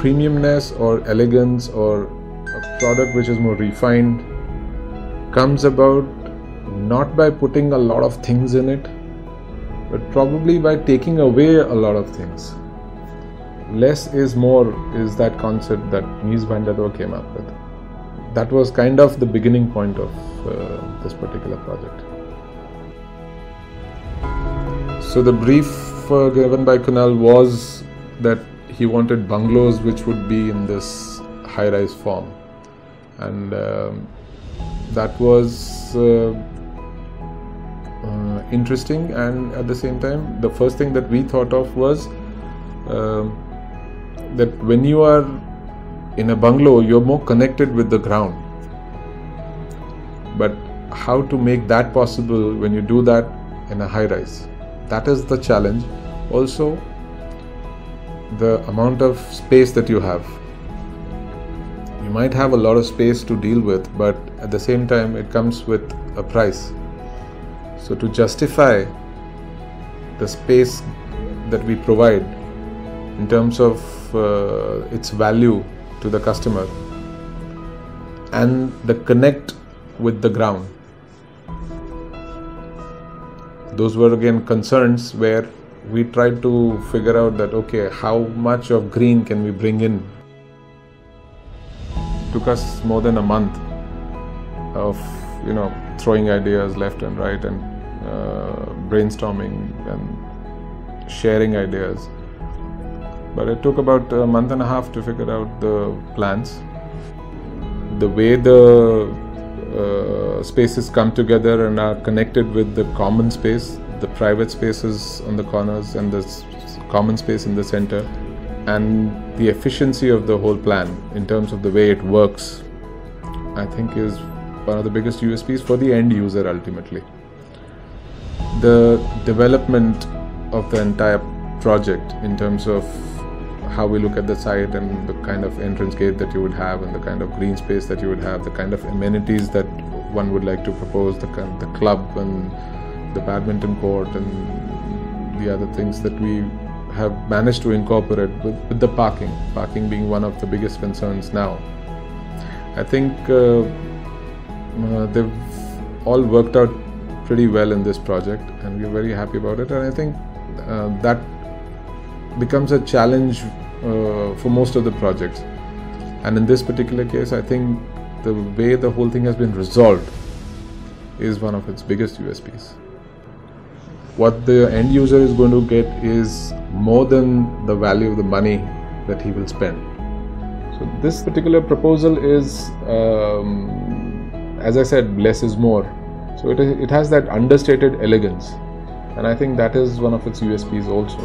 premiumness or elegance or a product which is more refined comes about not by putting a lot of things in it, but probably by taking away a lot of things. Less is more is that concept that Mies van der Rohe came up with. That was kind of the beginning point of this particular project. So the brief given by Kunal was that he wanted bungalows which would be in this high-rise form, and that was interesting. And at the same time, the first thing that we thought of was that when you are in a bungalow, you're more connected with the ground. But how to make that possible when you do that in a high-rise? That is the challenge. Also, the amount of space that you have. You might have a lot of space to deal with, but at the same time, it comes with a price. So to justify the space that we provide in terms of its value to the customer and the connect with the ground, those were again concerns where we tried to figure out that, okay, how much of green can we bring in? It took us more than a month of throwing ideas left and right and brainstorming and sharing ideas. But it took about a month and a half to figure out the plans. The way the spaces come together and are connected with the common space, the private spaces on the corners and the common space in the center, and the efficiency of the whole plan in terms of the way it works, I think is one of the biggest USPs for the end user ultimately. The development of the entire project in terms of how we look at the site and the kind of entrance gate that you would have and the kind of green space that you would have, the kind of amenities that one would like to propose, the club and the badminton court and the other things that we have managed to incorporate with the parking being one of the biggest concerns now. I think they've all worked out pretty well in this project and we're very happy about it, and I think that becomes a challenge for most of the projects, and in this particular case I think the way the whole thing has been resolved is one of its biggest USPs. What the end user is going to get is more than the value of the money that he will spend. So this particular proposal is, as I said, less is more. So it has that understated elegance, and I think that is one of its USPs also.